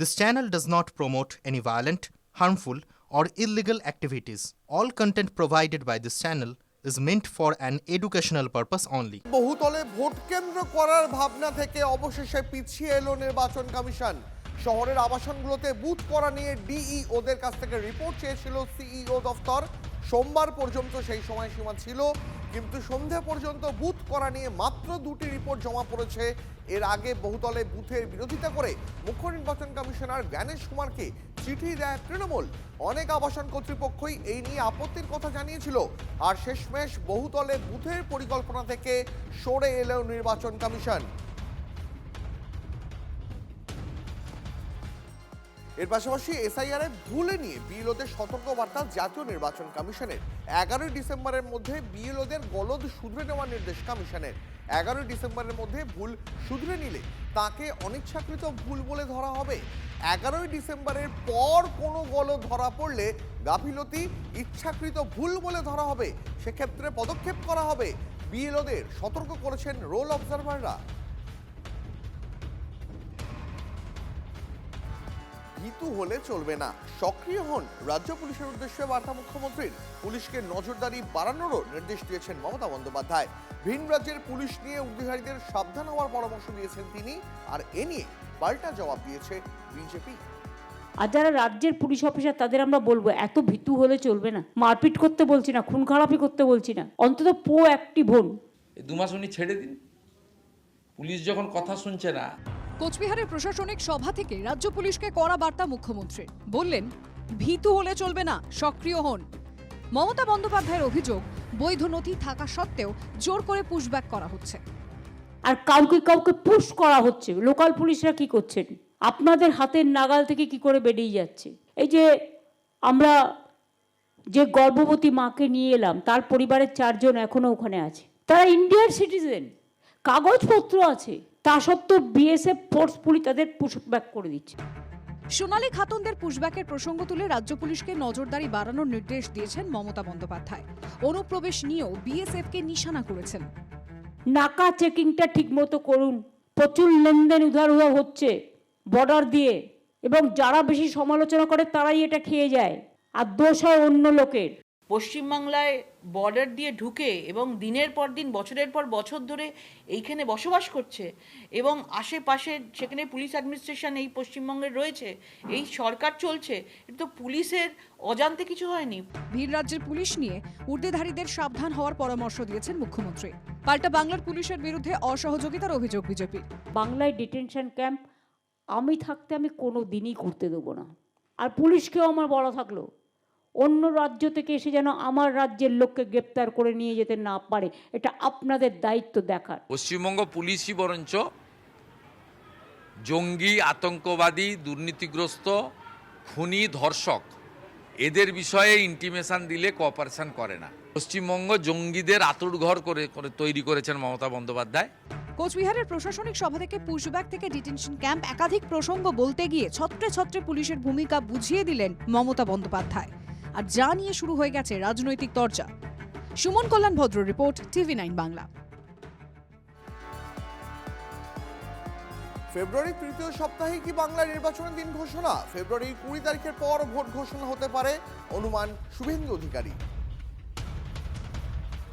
This channel does not promote any violent, harmful, or illegal activities. All content provided by this channel is meant for an educational purpose only. বহুতলে vote কেন্দ্র করার ভাবনা থেকে অবশেষে পিছিয়ে এলো নির্বাচন কমিশন। শহরের আবাসনগুলোতে বুথ করা নিয়ে ডিইওদের কাছ থেকে রিপোর্ট চেয়েছিল সিইও দফতর। সোমবার পর্যন্ত সেই সময়সীমা ছিল, কিন্তু সন্ধ্যা পর্যন্ত বুথ করা নিয়ে মাত্র 2টি রিপোর্ট জমা পড়েছে। এর আগে বহুতলে বুথের বিরোধিতা করে মুখ্য নির্বাচন কমিশনার জ্ঞানেশ কুমারকে চিঠি দেয় তৃণমূল। অনেক আবাসন কর্তৃপক্ষই এই নিয়ে আপত্তির কথা জানিয়েছিল, আর শেষমেশ বহুতলে বুথের পরিকল্পনা থেকে সরে এলেও নির্বাচন কমিশন। এর পাশাপাশি এসআইআর এ ভুলে নিয়ে বিএলওদের সতর্কবার্তা জাতীয় নির্বাচন কমিশনের। 11ই ডিসেম্বরের মধ্যে বিএলওদের গলদ শুধরে নেওয়ার নির্দেশ কমিশনের। 11ই ডিসেম্বরের মধ্যে ভুল শুধরে নিলে তাকে অনিচ্ছাকৃত ভুল বলে ধরা হবে। 11ই ডিসেম্বরের পর কোনো গলদ ধরা পড়লে গাফিলতি ইচ্ছাকৃত ভুল বলে ধরা হবে, সেক্ষেত্রে পদক্ষেপ করা হবে। বিএলওদের সতর্ক করেছেন রোল অবজারভাররা। ভীতু হলে চলবে না, সক্রিয় হন, রাজ্য পুলিশের উদ্দেশ্যে বার্তা মুখ্যমন্ত্রীর। পুলিশকে নজরদারি বাড়ানোরও নির্দেশ দিয়েছেন মমতা বন্দ্যোপাধ্যায়। ভিন রাজ্যের পুলিশ নিয়ে উদ্ধারীদের সাবধান হওয়ার পরামর্শ দিয়েছেন তিনি, আর এ নিয়ে পাল্টা জবাব দিয়েছে বিজেপি। আর যারা রাজ্যের পুলিশ অফিসার তাদের আমরা বলবো এত ভীতু হলে চলবে না। মারপিট করতে বলছি না, খুন খারাপি করতে বলছি না, অন্তত অ্যাক্টিভ হন। 2 মাস উনি ছেড়ে দিন, পুলিশ যখন কথা শুনছে না। কোচবিহারের প্রশাসনিক সভা থেকে রাজ্য পুলিশকে কড়া বার্তা মুখ্যমন্ত্রীর। বললেন, ভীতু হলে চলবে না, সক্রিয় হন। মমতা বন্দ্যোপাধ্যায়ের অভিযোগ, বৈধ নথি থাকা সত্ত্বেও জোর করে পুশব্যাক করা হচ্ছে। আর কাউকে কাউকে পুশ করা হচ্ছে। লোকাল পুলিশরা কি করছেন? আপনাদের হাতের নাগাল থেকে কি করে বেরিয়ে যাচ্ছে। এই যে আমরা যে গর্ভবতী মাকে নিয়ে এলাম, তার পরিবারের 4 জন এখনো ওখানে আছে। তারা ইন্ডিয়ার সিটিজেন, কাগজপত্র আছে, তা সত্ত্বেও বিএসএফ ফোর্সফুলি তাদের পুশব্যাক করে দিচ্ছে। সোনালী খাতুনদের পুশব্যাকের প্রসঙ্গ তুলে রাজ্য পুলিশকে নজরদারি বাড়ানোর নির্দেশ দিয়েছেন মমতা বন্দ্যোপাধ্যায়। অনুপ্রবেশ নিয়েও বিএসএফকে নিশানা করেছেন। নাকা চেকিংটা ঠিক মতো করুন। প্রচুর লেনদেন উধার হচ্ছে বর্ডার দিয়ে, এবং যারা বেশি সমালোচনা করে তারাই এটা খেয়ে যায়, আর দোষ হয় অন্য লোকের। পশ্চিমবাংলায় বর্ডার দিয়ে ঢুকে এবং দিনের পর দিন বছরের পর বছর ধরে এইখানে বসবাস করছে, এবং আশেপাশে সেখানে পুলিশ অ্যাডমিনিস্ট্রেশন এই পশ্চিমবঙ্গের রয়েছে, এই সরকার চলছে, এটা তো পুলিশের অজান্তে কিছু হয়নি। ভিন রাজ্যের পুলিশ নিয়ে ঊর্ধ্বধারীদের সাবধান হওয়ার পরামর্শ দিয়েছেন মুখ্যমন্ত্রী। পাল্টা বাংলার পুলিশের বিরুদ্ধে অসহযোগিতার অভিযোগ বিজেপির। বাংলায় ডিটেনশন ক্যাম্প আমি থাকতে আমি কোনো দিনই করতে দেবো না। আর পুলিশকেও আমার বলা থাকলো, অন্য রাজ্য থেকে এসে যেন আমার রাজ্যের লোককে গ্রেপ্তার করে নিয়ে যেতে না পারে, এটা আপনাদের দায়িত্ব দেখার। পশ্চিমবঙ্গ পুলিশই বরঞ্চ জঙ্গি, আতঙ্কবাদী, দুর্নীতিগ্রস্ত, খুনি, ধর্ষক এদের বিষয়ে ইন্টিমেশন দিলে কোঅপারেশন করে না। পশ্চিমবঙ্গ জঙ্গিদের আঁতুড়ঘর করে তৈরি করেছেন মমতা বন্দ্যোপাধ্যায়। কোচবিহারের প্রশাসনিক সভা থেকে পুশব্যাক থেকে ডিটেনশন ক্যাম্প একাধিক প্রসঙ্গ বলতে গিয়ে ছত্রে ছত্রে পুলিশের ভূমিকা বুঝিয়ে দিলেন মমতা বন্দ্যোপাধ্যায়। আর যা নিয়ে শুরু হয়ে গেছে রাজনৈতিক তরজা। সুমন কল্যাণ ভদ্র রিপোর্ট, TV9 বাংলা। ফেব্রুয়ারির তৃতীয় সপ্তাহে কি বাংলার নির্বাচনের দিন ঘোষণা? ফেব্রুয়ারির 20 তারিখের পর ভোট ঘোষণা হতে পারে, অনুমান শুভেন্দু অধিকারী।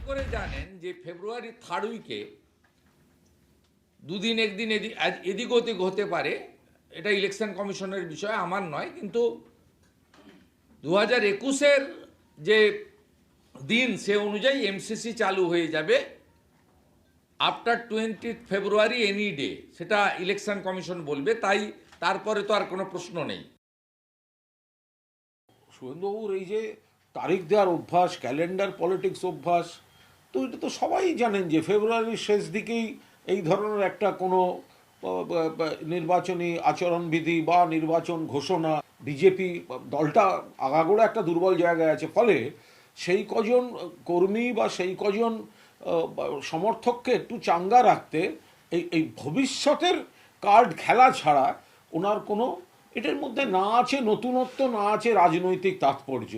করে জানেন যে ফেব্রুয়ারি 3rd উইকে দুদিন একদিন এদিক ওদিক হতে পারে, এটা ইলেকশন কমিশনের বিষয়, আমার নয়। কিন্তু 2021-এর যে দিন সে অনুযায়ী এমসিসি চালু হয়ে যাবে আফটার 20 ফেব্রুয়ারি এনি ডে, সেটা ইলেকশন কমিশন বলবে। তাই তারপরে তো আর কোনো প্রশ্ন নেই। শুভেন্দুবাবুর এই যে তারিখ দেওয়ার অভ্যাস, ক্যালেন্ডার পলিটিক্স অভ্যাস, তো এটা তো সবাই জানেন যে ফেব্রুয়ারির শেষ দিকেই এই ধরনের একটা কোনো নির্বাচনী আচরণবিধি বা নির্বাচন ঘোষণা। বিজেপি দলটা আগাগোড়া একটা দুর্বল জায়গায় আছে, ফলে সেই কজন কর্মী বা সেই কজন সমর্থককে একটু চাঙ্গা রাখতে এই ভবিষ্যতের কার্ড খেলা ছাড়া ওনার কোনো, এটার মধ্যে না আছে নতুনত্ব, না আছে রাজনৈতিক তাৎপর্য।